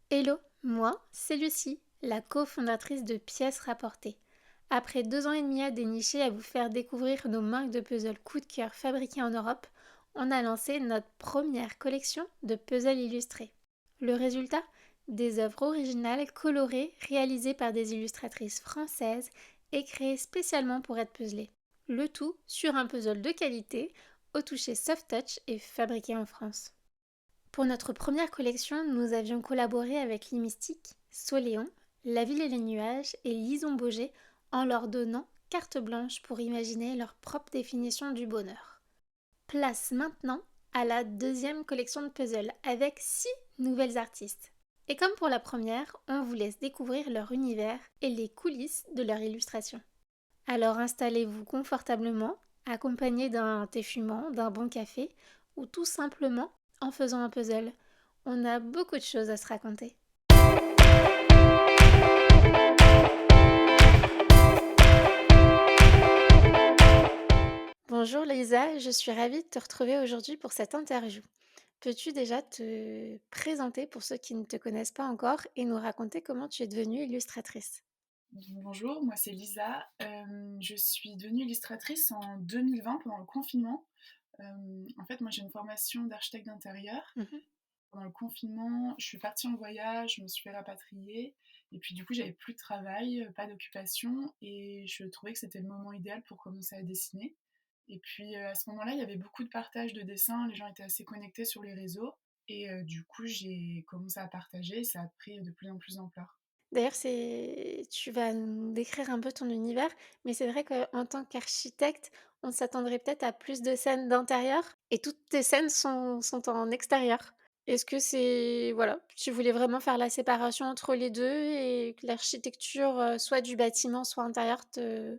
Hello, moi, c'est Lucie, la cofondatrice de Pièces Rapportées. Après 2 ans et demi à dénicher à vous faire découvrir nos marques de puzzles coup de cœur fabriquées en Europe, on a lancé notre première collection de puzzles illustrés. Le résultat? Des œuvres originales colorées réalisées par des illustratrices françaises et créées spécialement pour être puzzlées. Le tout sur un puzzle de qualité, au toucher soft touch et fabriqué en France. Pour notre première collection, nous avions collaboré avec Limistique, Soléon, La Ville et les Nuages et Lison Boger en leur donnant carte blanche pour imaginer leur propre définition du bonheur. Place maintenant à la deuxième collection de puzzles avec 6 nouvelles artistes. Et comme pour la première, on vous laisse découvrir leur univers et les coulisses de leur illustration. Alors installez-vous confortablement, accompagné d'un thé fumant, d'un bon café, ou tout simplement en faisant un puzzle. On a beaucoup de choses à se raconter. Bonjour Lisa, je suis ravie de te retrouver aujourd'hui pour cette interview. Peux-tu déjà te présenter pour ceux qui ne te connaissent pas encore et nous raconter comment tu es devenue illustratrice? Bonjour, moi c'est Lisa. Je suis devenue illustratrice en 2020 pendant le confinement. En fait, moi j'ai une formation d'architecte d'intérieur. Mhm. Pendant le confinement, je suis partie en voyage, je me suis fait rapatrier. Et puis du coup, j'avais plus de travail, pas d'occupation. Et je trouvais que c'était le moment idéal pour commencer à dessiner. Et puis à ce moment-là, il y avait beaucoup de partage de dessins. Les gens étaient assez connectés sur les réseaux. Et du coup, j'ai commencé à partager et ça a pris de plus en plus d'ampleur. D'ailleurs, tu vas nous décrire un peu ton univers, mais c'est vrai qu'en tant qu'architecte, on s'attendrait peut-être à plus de scènes d'intérieur et toutes tes scènes sont en extérieur. Est-ce que voilà, tu voulais vraiment faire la séparation entre les 2 et que l'architecture, soit du bâtiment, soit intérieur te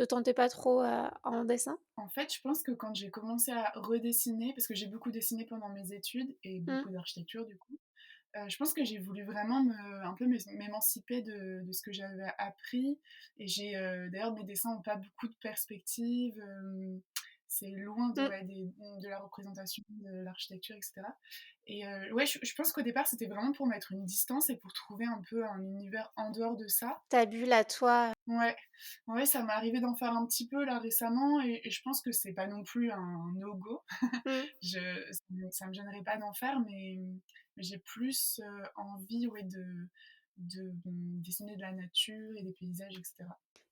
tentait pas trop, en dessin? En fait, je pense que quand j'ai commencé à redessiner, parce que j'ai beaucoup dessiné pendant mes études et Mmh. beaucoup d'architecture du coup, je pense que j'ai voulu vraiment un peu m'émanciper de ce que j'avais appris. Et d'ailleurs, mes dessins n'ont pas beaucoup de perspectives. C'est loin Mmh. de la représentation de l'architecture, etc. Et ouais, je pense qu'au départ, c'était vraiment pour mettre une distance et pour trouver un peu un univers en dehors de ça. Ta bulle à toi. Ouais, ouais, ça m'est arrivé d'en faire un petit peu là récemment et je pense que c'est pas non plus un no-go. Mmh. Je, ça me gênerait pas d'en faire, mais j'ai plus envie ouais, de dessiner de la nature et des paysages, etc.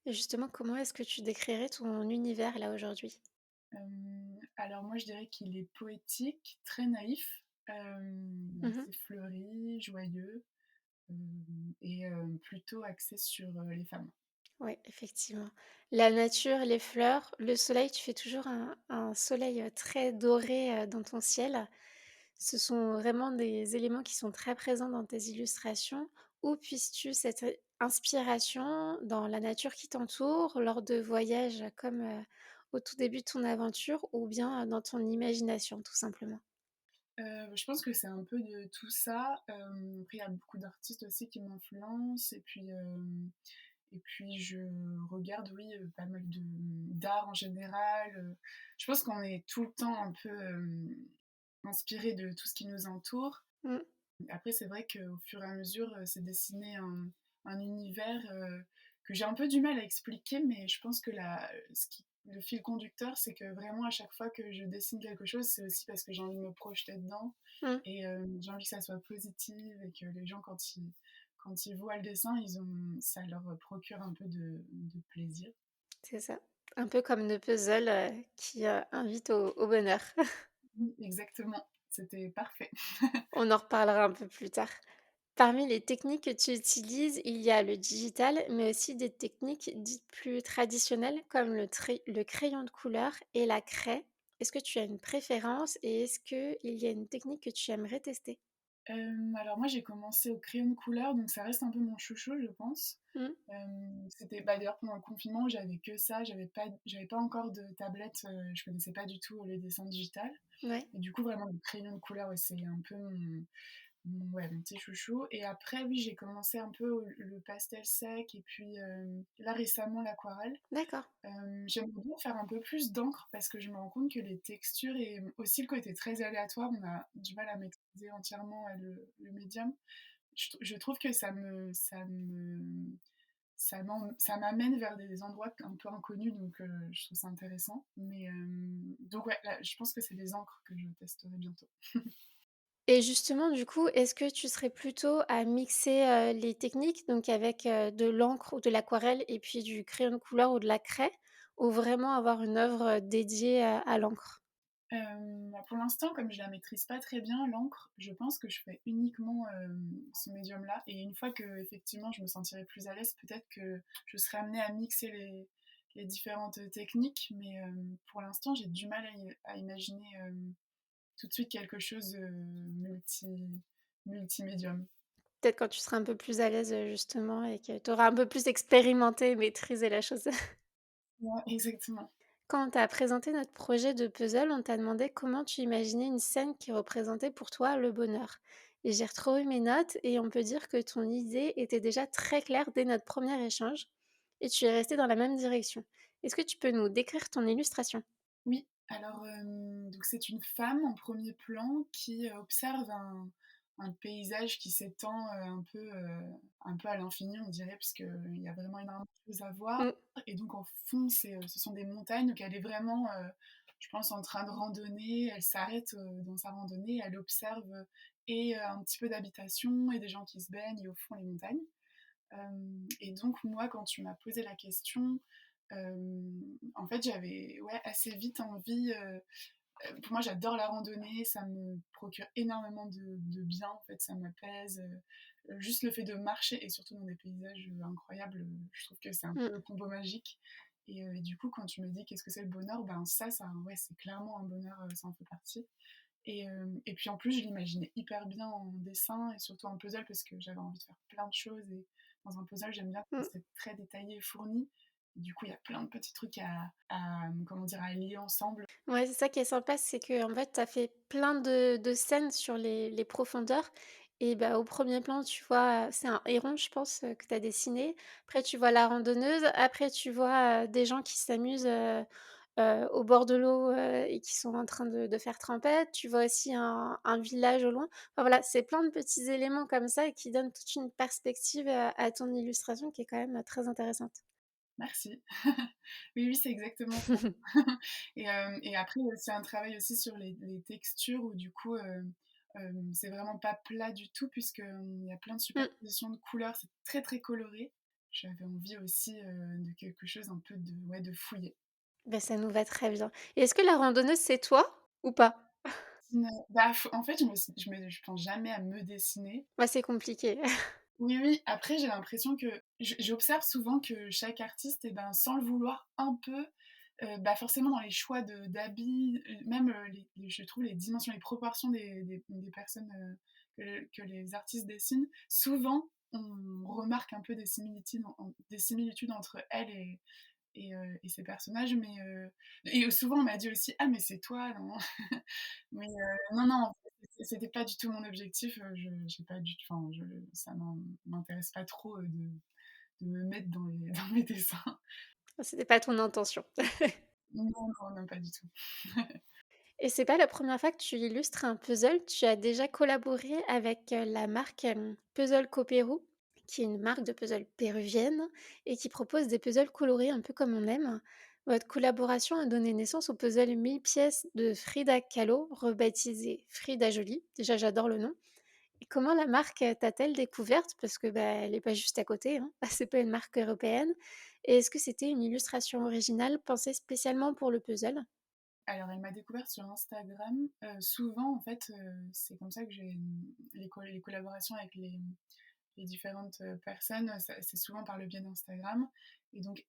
Et justement, comment est-ce que tu décrirais ton univers là aujourd'hui? Alors moi, je dirais qu'il est poétique, très naïf, Mmh. assez fleuri, joyeux et plutôt axé sur les femmes. Ouais, effectivement. La nature, les fleurs, le soleil, tu fais toujours un soleil, très doré, dans ton ciel. Ce sont vraiment des éléments qui sont très présents dans tes illustrations. Où puisses-tu cette inspiration dans la nature qui t'entoure, lors de voyages comme, au tout début de ton aventure ou bien, dans ton imagination, tout simplement? Je pense que c'est un peu de tout ça. Après, il y a beaucoup d'artistes aussi qui m'influencent. Et puis je regarde, oui, pas mal d'art en général. Je pense qu'on est tout le temps un peu inspiré de tout ce qui nous entoure. Mmh. Après, c'est vrai qu'au fur et à mesure, c'est dessiné un univers que j'ai un peu du mal à expliquer, mais je pense que le fil conducteur, c'est que vraiment à chaque fois que je dessine quelque chose, c'est aussi parce que j'ai envie de me projeter dedans Mmh. et j'ai envie que ça soit positif et que les gens, quand ils voient le dessin, ça leur procure un peu de plaisir. C'est ça. Un peu comme nos puzzles, qui, invitent au bonheur. Oui, exactement, c'était parfait. On en reparlera un peu plus tard. Parmi les techniques que tu utilises, il y a le digital, mais aussi des techniques dites plus traditionnelles comme le crayon de couleur et la craie. Est-ce que tu as une préférence et est-ce qu'il y a une technique que tu aimerais tester? Alors moi j'ai commencé au crayon de couleur, donc ça reste un peu mon chouchou, je pense. Mmh. C'était d'ailleurs pendant le confinement, j'avais que ça, j'avais pas encore de tablette, je connaissais pas du tout le dessin digital. Ouais, Et du coup vraiment le crayon de couleur, ouais, c'est un peu ouais, mon petit chouchou. Et après oui, j'ai commencé un peu le pastel sec et puis là récemment l'aquarelle. d'accord. J'aimerais bien faire un peu plus d'encre parce que je me rends compte que les textures et aussi le côté très aléatoire, on a du mal à maîtriser entièrement le médium. je trouve que ça m'amène vers des endroits un peu inconnus, donc je trouve ça intéressant. Mais donc ouais, là, je pense que c'est des encres que je testerai bientôt. Et justement, du coup, est-ce que tu serais plutôt à mixer, les techniques, donc avec, de l'encre ou de l'aquarelle et puis du crayon de couleur ou de la craie? Ou vraiment avoir une œuvre, dédiée à l'encre? Bah, pour l'instant, comme je la maîtrise pas très bien, l'encre, je pense que je fais uniquement, ce médium-là, et une fois qu'effectivement je me sentirai plus à l'aise, peut-être que je serai amenée à mixer les différentes techniques, mais pour l'instant, j'ai du mal à imaginer, tout de suite quelque chose, multimédium. Peut-être quand tu seras un peu plus à l'aise, justement et que tu auras un peu plus expérimenté et maîtrisé la chose. Ouais, exactement. Quand on t'a présenté notre projet de puzzle, on t'a demandé comment tu imaginais une scène qui représentait pour toi le bonheur. Et j'ai retrouvé mes notes et on peut dire que ton idée était déjà très claire dès notre premier échange et tu es resté dans la même direction. Est-ce que tu peux nous décrire ton illustration? Oui, alors, donc c'est une femme en premier plan qui, observe un paysage qui s'étend, un peu à l'infini, on dirait, puisqu'il y a vraiment énormément de choses à voir, Mmh, et donc en fond, ce sont des montagnes, donc elle est vraiment, je pense, en train de randonner. Elle s'arrête, dans sa randonnée, elle observe, et un petit peu d'habitation et des gens qui se baignent, et au fond les montagnes. Et donc moi, quand tu m'as posé la question, en fait, j'avais, ouais, assez vite envie, pour moi, j'adore la randonnée, ça me procure énormément de bien, en fait, ça m'apaise, juste le fait de marcher, et surtout dans des paysages, incroyables, je trouve que c'est un peu mmh, le combo magique. Et du coup, quand tu me dis: «Qu'est-ce que c'est le bonheur?», ben ça, ouais, c'est clairement un bonheur, ça en fait partie. Et puis en plus, je l'imaginais hyper bien en dessin et surtout en puzzle, parce que j'avais envie de faire plein de choses, et dans un puzzle, j'aime bien quand mmh. c'est très détaillé et fourni. Du coup, il y a plein de petits trucs comment dire, à lier ensemble. Ouais, c'est ça qui est sympa, c'est que en fait, tu as fait plein de scènes sur les profondeurs et bah, au premier plan, tu vois, c'est un héron, je pense, que tu as dessiné. Après, tu vois la randonneuse. Après, tu vois, des gens qui s'amusent, au bord de l'eau, et qui sont en train de faire trempette. Tu vois aussi un village au loin. Enfin voilà, c'est plein de petits éléments comme ça et qui donnent toute une perspective, à ton illustration qui est quand même, très intéressante. Merci. Oui, oui, c'est exactement ça. Et après, c'est un travail aussi sur les textures où du coup, c'est vraiment pas plat du tout, puisqu'il y a plein de Mmh. superpositions de couleurs, c'est très, très coloré. J'avais envie aussi, de quelque chose un peu ouais, de fouillé. Bah, ça nous va très bien et est-ce que la randonneuse, c'est toi ou pas? Bah, f en fait, je pense jamais à me dessiner. Bah, c'est compliqué. Oui, oui, après j'ai l'impression que j'observe souvent que chaque artiste, et ben, sans le vouloir un peu, bah, forcément dans les choix d'habits, même, je trouve les dimensions, les proportions des personnes, que les artistes dessinent, souvent on remarque un peu des similitudes entre elles et ces personnages, mais et souvent on m'a dit aussi: «Ah mais c'est toi, non?» Mais non, non, en fait, c'était pas du tout mon objectif, je j'ai pas du enfin, ça m'intéresse pas trop, de me mettre dans les dans mes dessins. C'était pas ton intention Non, non, non, pas du tout. et c'est pas la première fois que tu illustres un puzzle. Tu as déjà collaboré avec, la marque, Puzzle Copero, qui est une marque de puzzles péruvienne et qui propose des puzzles colorés un peu comme on aime. Votre collaboration a donné naissance au puzzle 1000 pièces de Frida Kahlo, rebaptisé Frida Jolie. Déjà, j'adore le nom. Et comment la marque, t'a-t-elle découverte? Parce que, bah, elle est pas juste à côté, hein. C'est pas une marque européenne. Et est-ce que c'était une illustration originale pensée spécialement pour le puzzle? Alors elle m'a découverte sur Instagram, souvent en fait, c'est comme ça que j'ai, les collaborations avec les différentes, personnes, c'est souvent par le biais d'Instagram, et donc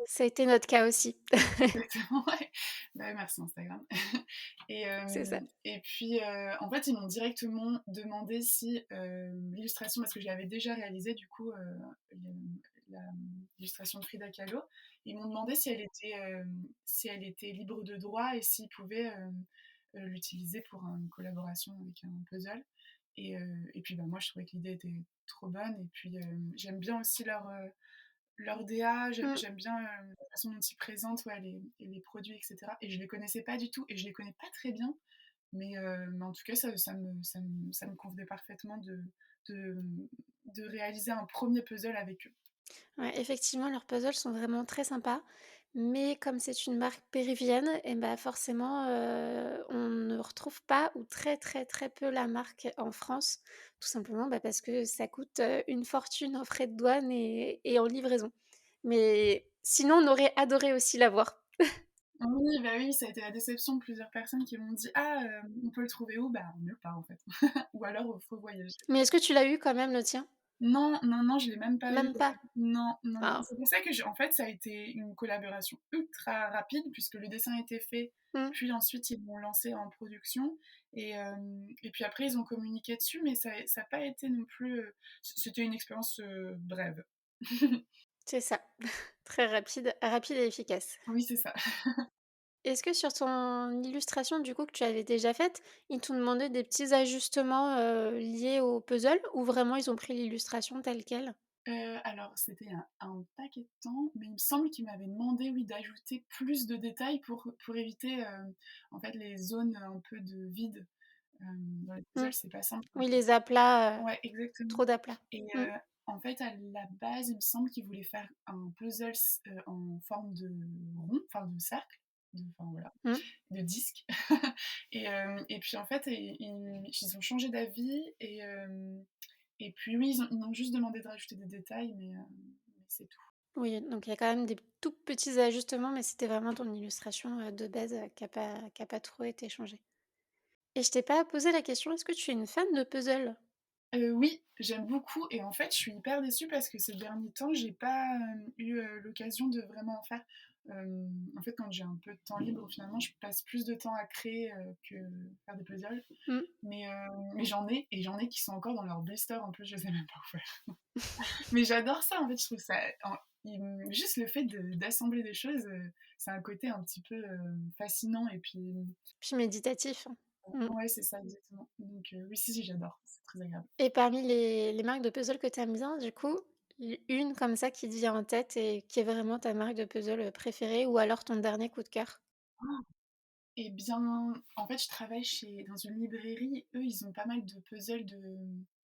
Ça a été notre cas aussi. exactement, ouais. Bah, ouais, merci Instagram. C'est ça. Et puis, en fait, ils m'ont directement demandé si, l'illustration, parce que je l'avais déjà réalisée du coup, le la l'illustration de Frida Kahlo. Ils m'ont demandé si elle était libre de droit et s'ils pouvaient, l'utiliser pour une collaboration avec un puzzle. Et puis, bah, moi je trouvais que l'idée était trop bonne, et puis, j'aime bien aussi leur DA, Mmh. j'aime bien, la façon dont ils présentent, ouais, les produits, et cetera, et je les connaissais pas du tout et je les connais pas très bien, mais en tout cas ça me convenait parfaitement de, de réaliser un premier puzzle avec eux. Ouais, effectivement, leurs puzzles sont vraiment très sympas, mais comme c'est une marque péruvienne et bah, forcément, on ne retrouve pas ou très, très, très peu la marque en France. Tout simplement, bah, parce que ça coûte, une fortune en frais de douane et en livraison. Mais sinon, on aurait adoré aussi l'avoir. Oui, bah, oui, ça a été la déception de plusieurs personnes qui m'ont dit: «Ah, on peut le trouver où?» Bah, nulle part en fait. Ou alors, faut voyager. Mais est-ce que tu l'as eu quand même le tien? Non, non, non, je l'ai même pas eu. Même pas? Non, non, non. Ah. C'est pour ça que j'ai en fait, ça a été une collaboration ultra rapide puisque le dessin a été fait, Mmh. puis ensuite ils l'ont lancé en production et puis après ils ont communiqué dessus, mais ça a pas été non plus, c'était une expérience, brève. C'est ça. Très rapide et efficace. Oui, c'est ça. Est-ce que sur ton illustration, du coup, que tu avais déjà faite, ils t'ont demandé des petits ajustements, liés au puzzle ou vraiment ils ont pris l'illustration telle quelle? Alors c'était il y a un paquet de temps, mais il me semble qu'ils m'avaient demandé, oui, d'ajouter plus de détails pour éviter, en fait, les zones un peu de vide. Dans les Mmh. puzzles, c'est pas simple. Oui, les aplats, Ouais, exactement trop d'aplats. et Mmh. en fait, à la base, il me semble qu'ils voulaient faire un puzzle en forme de rond, enfin de cercle, enfin voilà, Mmh. de disque et puis en fait, ils ont changé d'avis et puis oui, ils m'ont juste demandé de rajouter des détails mais c'est tout. Oui, donc il y a quand même des tout petits ajustements, mais c'était vraiment ton illustration, de base, qui a pas trop été changée. Et je t'ai pas posé la question, est-ce que tu es une fan de puzzle? Oui, j'aime beaucoup et en fait, je suis hyper déçue parce que ces derniers temps, j'ai pas, eu, l'occasion de vraiment en faire. En fait, quand j'ai un peu de temps libre, finalement, je passe plus de temps à créer, que faire des puzzles. Mmh. Mais, mais j'en ai qui sont encore dans leur blister en plus, je sais même pas où faire. Mais j'adore ça en fait, je trouve ça juste le fait d'assembler des choses, c'est un côté un petit peu, fascinant et puis Puis méditatif, hein. Mmh. ouais, c'est ça exactement. Donc, oui, si, si, j'adore, c'est très agréable. Et parmi les marques de puzzle que tu aimes bien, du coup, une comme ça qui te vient en tête et qui est vraiment ta marque de puzzle, préférée ou alors ton dernier coup de cœur? Eh bien, en fait, je travaille dans une librairie. Eux, ils ont pas mal de puzzles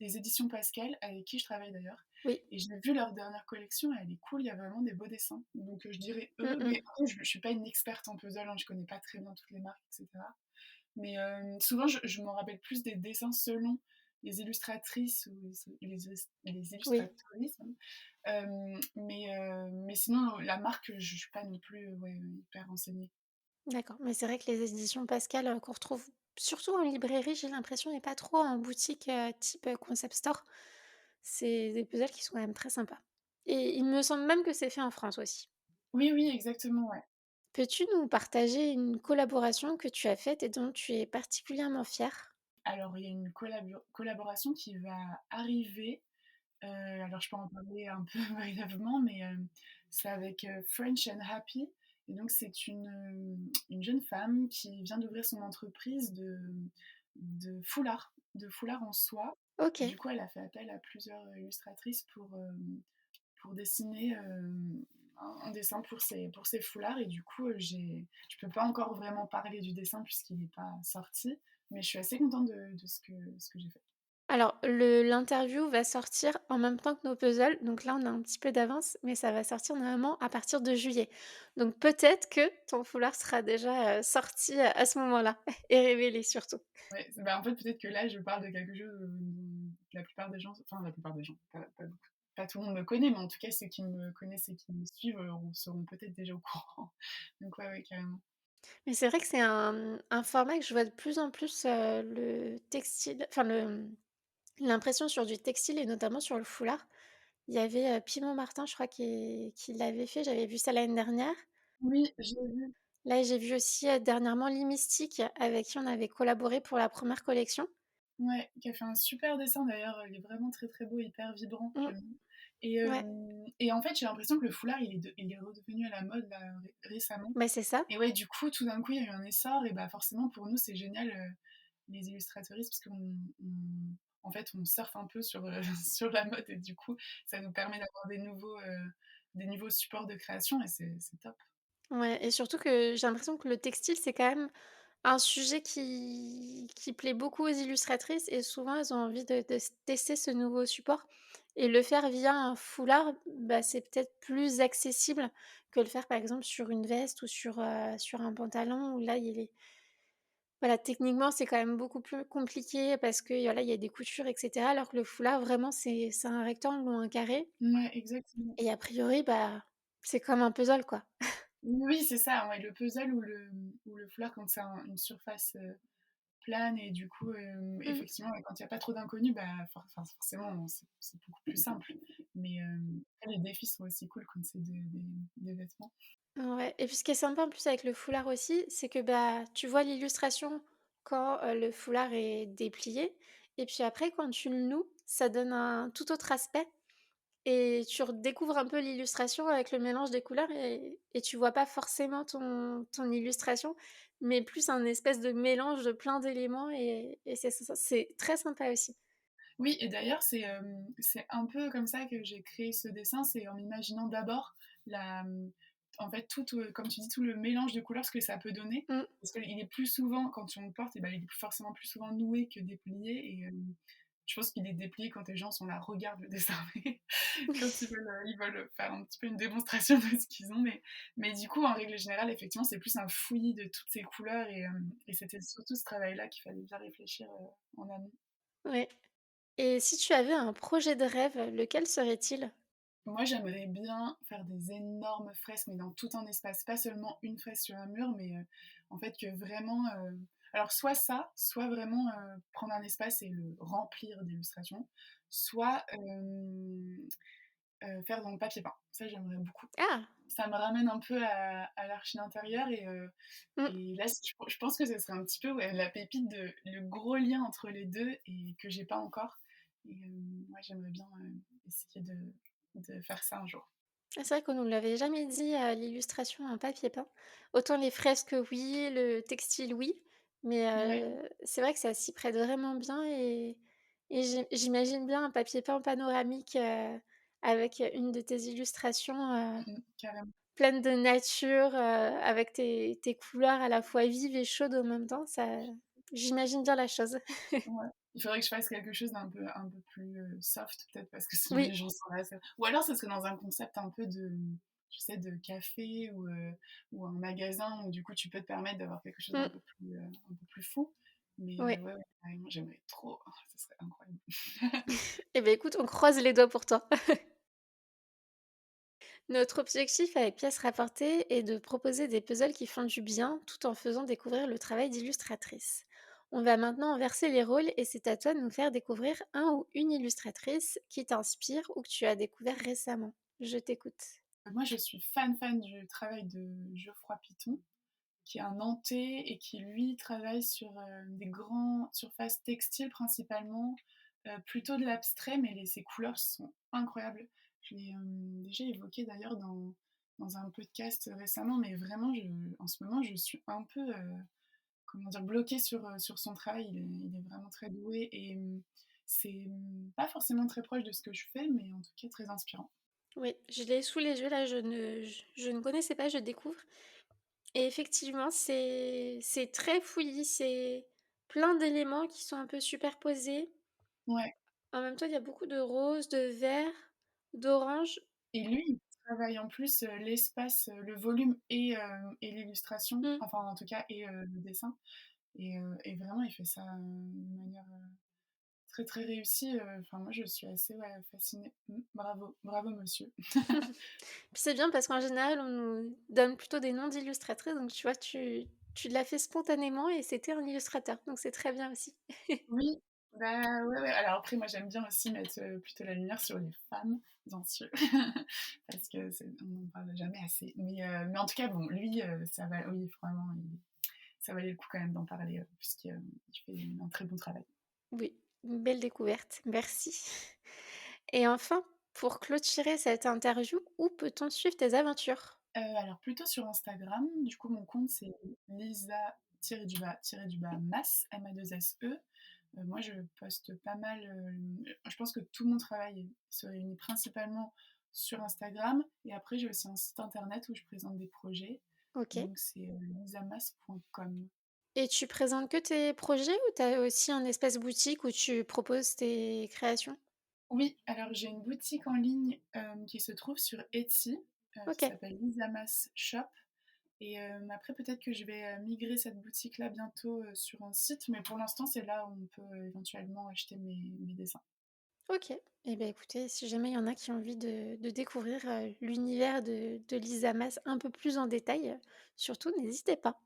des éditions Pascal, avec qui je travaille d'ailleurs. Oui. Et j'ai vu leur dernière collection, elle est cool, il y a vraiment des beaux dessins. Donc, je dirais Mmh eux, mh. mais après, je suis pas une experte en puzzle, hein, je connais pas très bien toutes les marques, etc. Mais souvent, je m'en rappelle plus des dessins selon les illustratrices ou les Oui, illustratrices, mais sinon, la marque, je suis pas non plus ouais, hyper renseignée. d'accord. Mais c'est vrai que les éditions Pascal, qu'on retrouve surtout en librairie, j'ai l'impression et pas trop en boutique, type, concept store. C'est des puzzles qui sont quand même très sympas. Et il me semble même que c'est fait en France aussi. Oui, oui, exactement, ouais. Peux-tu nous partager une collaboration que tu as faite et dont tu es particulièrement fière? Alors, il y a une collaboration qui va arriver, alors je peux en parler un peu brièvement, mais c'est avec, French and Happy et donc c'est une jeune femme qui vient d'ouvrir son entreprise de foulards en soie. OK. Du coup, elle a fait appel à plusieurs illustratrices pour dessiner, un dessin pour ses foulards et du coup, je peux pas encore vraiment parler du dessin puisqu'il n'est pas sorti, mais je suis assez contente de ce que j'ai fait. Alors, le l'interview va sortir en même temps que nos puzzles, donc là, on a un petit peu d'avance, mais ça va sortir normalement à partir de juillet. Donc peut-être que ton foulard sera déjà, sorti à ce moment-là et révélé surtout. Ouais, bah, en fait, peut-être que là, je parle de quelque chose, dont la plupart des gens enfin la plupart des gens, pas beaucoup, pas tout le monde me connaît, mais en tout cas ceux qui me connaissent et qui me suivent, seront peut-être déjà au courant. Donc ouais, ouais, carrément. Mais c'est vrai que c'est un format que je vois de plus en plus, le textile enfin l'impression sur du textile et notamment sur le foulard. Il y avait, Piment Martin, je crois, qui l'avait fait, j'avais vu ça l'année dernière. Oui, j'ai vu. Là, j'ai vu aussi, dernièrement Limystique avec qui on avait collaboré pour la première collection. Ouais, qui a fait un super dessin d'ailleurs, il est vraiment très, très beau, hyper vibrant, Mmh, j'aime bien et ouais, en fait, j'ai l'impression que le foulard, il est redevenu à la mode là, récemment bah, c'est ça. et ouais, du coup, tout d'un coup, il y a eu un essor et bah, forcément pour nous, c'est génial, les illustratrices parce en fait, on surfe un peu sur, sur la mode et du coup, ça nous permet d'avoir des nouveaux supports de création et c'est top. Ouais et surtout que j'ai l'impression que le textile, c'est quand même un sujet qui plaît beaucoup aux illustratrices et souvent elles ont envie de tester ce nouveau support et le faire via un foulard, bah, c'est peut-être plus accessible que le faire par exemple sur une veste ou sur un pantalon où là il est voilà, techniquement c'est quand même beaucoup plus compliqué parce que voilà, il y a des coutures et cetera alors que le foulard vraiment c'est un rectangle ou un carré Ouais, exactement. et a priori, bah, c'est comme un puzzle quoi. Oui, c'est ça, ouais, le puzzle ou le foulard quand c'est une surface plane et du coup, Mmh. effectivement, ouais, quand il y a pas trop d'inconnus, bah, forcément, c'est beaucoup plus simple. Mais après les défis sont aussi cool quand c'est des vêtements. Ouais et puis ce qui est sympa en plus avec le foulard aussi, c'est que, bah, tu vois l'illustration quand, le foulard est déplié et puis après quand tu le noues, ça donne un tout autre aspect et tu redécouvres un peu l'illustration avec le mélange des couleurs et tu vois pas forcément ton illustration, mais plus un espèce de mélange de plein d'éléments et c'est très sympa aussi. Oui et d'ailleurs, c'est un peu comme ça que j'ai créé ce dessin, c'est en imaginant d'abord la, en fait, comme tu dis, tout le mélange de couleurs, ce que ça peut donner. Mmh. Parce qu'il est plus souvent, quand on le porte, et ben, il est forcément plus souvent noué que déplié et je pense qu'il est déplié quand les gens sont là: «Regarde le dessin», mais quand ils veulent faire un petit peu une démonstration de ce qu'ils ont, mais du coup, en règle générale, effectivement, c'est plus un fouillis de toutes ces couleurs et c'était surtout ce travail-là qu'il fallait bien réfléchir, en amont. Ouais et si tu avais un projet de rêve, lequel serait-il? Moi, j'aimerais bien faire des énormes fresques, mais dans tout un espace, pas seulement une fresque sur un mur, mais en fait que vraiment, alors soit ça, soit vraiment, prendre un espace et le remplir d'illustrations, soit, faire dans le papier peint. Ça, j'aimerais beaucoup. Ah! Ça me ramène un peu à l'archi d'intérieur Mmh. et là, je pense que ce serait un petit peu, ouais, la pépite de le gros lien entre les 2 et que j'ai pas encore et ouais, j'aimerais bien, essayer de faire ça un jour. Ah, c'est vrai qu'on nous l'avait jamais dit, l'illustration en papier peint. Autant les fresques, oui, le textile, oui, mais Ouais, c'est vrai que ça s'y prête vraiment bien et j'imagine bien un papier peint panoramique, avec, une de tes illustrations, carrément, pleines de nature, avec tes couleurs à la fois vives et chaudes en même temps, ça j'imagine bien la chose. ouais. Il faudrait que je fasse quelque chose un peu plus, soft peut-être parce que sinon les Oui, gens sont là, ou alors ce serait dans un concept un peu de, tu sais, de café ou un magasin où du coup tu peux te permettre d'avoir quelque chose mmh, un peu plus fou. Mais ouais. ouais, ouais, carrément, j'aimerais trop, oh, ce serait incroyable. Et beh, écoute, on croise les doigts pour toi. Notre objectif avec Pièces rapportées est de proposer des puzzles qui font du bien tout en faisant découvrir le travail d'illustratrice. On va maintenant inverser les rôles et c'est à toi de nous faire découvrir un ou une illustratrice qui t'inspire ou que tu as découvert récemment. Je t'écoute. Moi, je suis fan du travail de Geoffroy Piton, qui est un Nantais et qui lui travaille sur, des grands surfaces textiles principalement, plutôt de l'abstrait, mais ses couleurs sont incroyables. Je l'ai, déjà évoqué d'ailleurs dans un podcast récemment, mais vraiment en ce moment je suis un peu, comment dire? Bloquée sur son travail. Il est vraiment très doué et c'est, pas forcément très proche de ce que je fais, mais en tout cas très inspirant. Oui, je l'ai sous les yeux là, je ne connaissais pas, je découvre. Et effectivement, c'est très fouillis, c'est plein d'éléments qui sont un peu superposés. Ouais. En même temps, il y a beaucoup de rose, de vert, d'orange. Et lui, il travaille en plus, l'espace, le volume et l'illustration, Mmh. enfin en tout cas le dessin et vraiment il fait ça, de manière, très, très réussie, enfin moi je suis assez, ouais, fascinée. Bravo, bravo monsieur. Puis c'est bien parce qu'en général, on nous donne plutôt des noms d'illustratrices, donc tu vois, tu l'as fait spontanément et c'était un illustrateur, donc c'est très bien aussi. Oui, bah, ouais, ouais, alors après moi j'aime bien aussi mettre, plutôt la lumière sur les femmes, bien sûr, parce que on n'en parle jamais assez. Mais en tout cas bon, lui, ça va, oui, vraiment, ça valait le coup quand même d'en parler, puisqu'il fait un très bon travail. Oui, une belle découverte, merci. Et enfin, pour clôturer cette interview, où peut-on suivre tes aventures? Alors plutôt sur Instagram, du coup mon compte c'est Lisa-Mas, M-A-2-S-E. Moi je poste pas mal, je pense que tout mon travail se réunit principalement sur Instagram et après j'ai aussi un site internet où je présente des projets, OK. donc c'est, lisamas.com. Et tu présentes que tes projets ou tu as aussi un espace boutique où tu proposes tes créations? Oui, alors j'ai une boutique en ligne, qui se trouve sur Etsy, qui OK. s'appelle Lisamas Shop et après peut-être que je vais, migrer cette boutique-là bientôt, sur un site, mais pour l'instant, c'est là où on peut, éventuellement acheter mes dessins. OK. Et beh, écoutez, si jamais il y en a qui ont envie de découvrir, l'univers de Lisa Mas un peu plus en détail, surtout n'hésitez pas.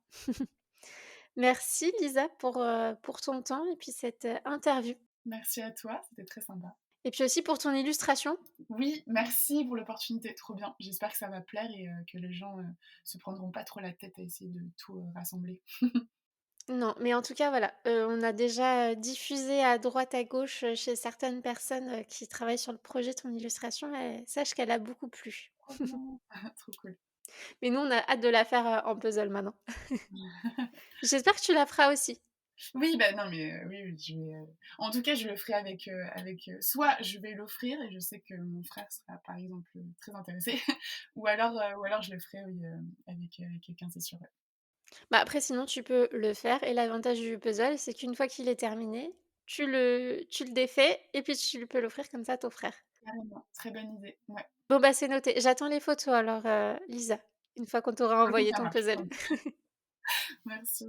Merci Lisa pour ton temps et puis cette, interview Merci à toi, c'était très sympa. et puis aussi pour ton illustration. Oui, merci pour l'opportunité, trop bien. J'espère que ça va plaire et que les gens, se prendront pas trop la tête à essayer de tout, rassembler. Non, mais en tout cas, voilà, on a déjà, diffusé à droite, à gauche, chez certaines personnes, qui travaillent sur le projet de ton illustration et sache qu'elle a beaucoup plu. Trop bien, trop cool. Mais nous, on a hâte de la faire, en puzzle maintenant. J'espère que tu la feras aussi. Oui, bah, non, mais oui, oui, je vais, en tout cas, je le ferai soit je vais l'offrir et je sais que mon frère sera, par exemple, très intéressé ou alors je le ferai, oui, avec quelqu'un, c'est sûr, ouais. Bah, après sinon tu peux le faire et l'avantage du puzzle, c'est qu'une fois qu'il est terminé, tu le défais et puis tu peux l'offrir comme ça à ton frère. Carrément, très bonne idée, ouais. Bon, bah, c'est noté. J'attends les photos alors, Lisa, une fois qu'on t'aura OK, envoyé ça ton marche, puzzle. ça marche. Merci.